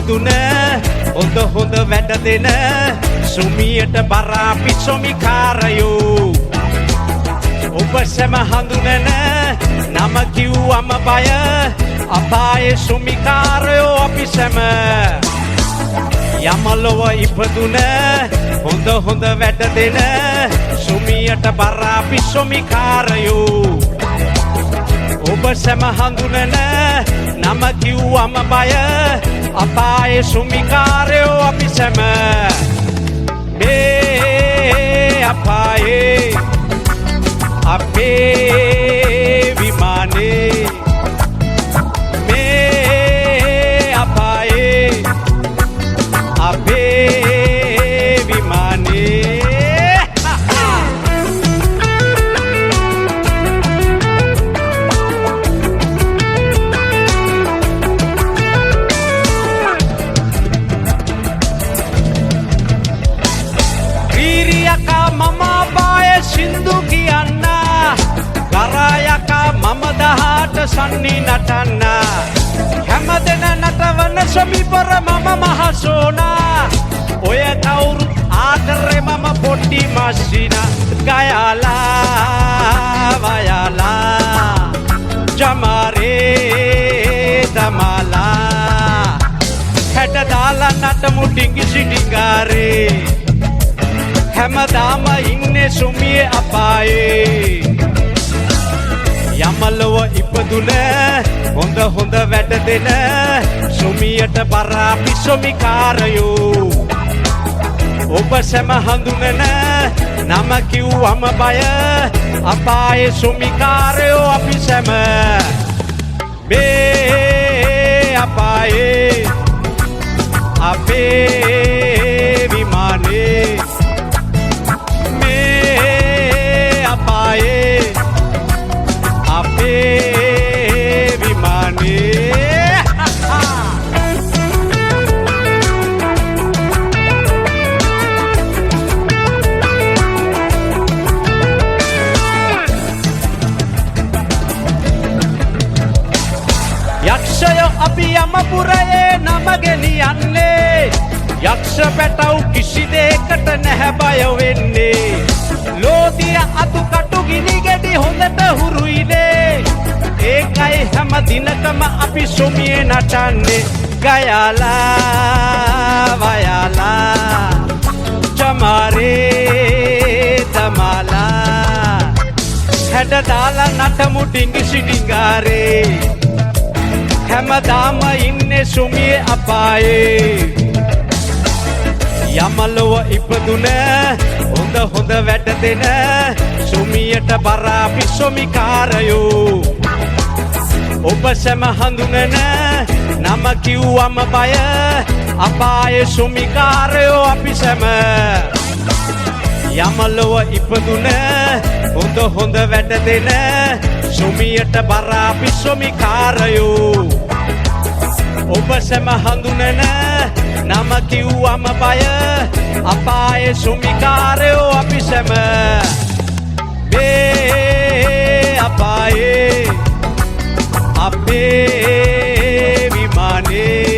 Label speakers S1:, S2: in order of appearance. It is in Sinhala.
S1: ඉපදුන හොඳ හොඳ වැඩ දෙන සුමියට බර අපි සොමිකාරයෝ ඔබ සැම හඳුනන නම කිව්වම බය අපායේ සුමිකාරයෝ අපි සැම යමලොව ඉපදුන හොඳ හොඳ වැඩ දෙන සුමියට බර අපි සොමිකාරයෝ ඔබ සැම හඳුනන නම කිව්වම බය අපායේ සුමිකාරයෝ අපි සැම මේ අපායේ අපේ විමානේ මේ අපායේ අපේ විමානේ වීරියකා මම අපායේ සින්දු කියන්න කරායකා මම දහට සන්නි නටන්න හැමදෙන නටවන සමීපර මම මහසෝනා ඔය කවුරු ආදරේ මම පොඩි මස්සිනා ගයලා වයලා ජමාරේ දමලා හැට දාලා නටමු ඩිංගි සිටිංගාරේ හැමදාම ඉන්නේ සුමියේ අපායේ යමලොව ඉපදුන හොඳ හොඳ වැඩ දෙන සුමියට බර අපි සොමිකාරයෝ ඔබ සැම හඳුනන නම කිව්වම බය අපායේ සොමිකාරයෝ අපි සැම මේ අපායේ අපේ විමානේ මේ අපායේ අපේ විමානේ යක්ෂයෝ අපි යමපුරයේ නම ගෙනියන්නේ යක්ෂ පැටව් කිසි දෙයකට නැහැ බය වෙන්නේ ලෝදිය අතු කටු ගිනි ගෙඩි හොඳට හුරුයිනේ ඒකයි හැම දිනකම අපි සොමියේ නටන්නේ ගයලා වයලා ජමාරේ දමලා හැඩ දාලා නටමු ඩිංගි සිටිංගාරේ හැමදාම ඉන්නේ සොමියේ අපායේ යමලොව ඉපදුන හොඳ හොඳ වැඩ දෙන සුමියට බර අපි සොමිකාරයෝ ඔබ සැම හඳුනන නම කිව්වම බය අපායේ සොමිකාරයෝ අපි සැම යමලොව ඉපදුන හොඳ හොඳ වැඩ දෙන සුමියට බර අපි සොමිකාරයෝ ඔබ සැම හඳුනන නම කිව්වම බය අපායේ සොමිකාරයෝ අපි සැම මේ අපායේ අපේ විමානේ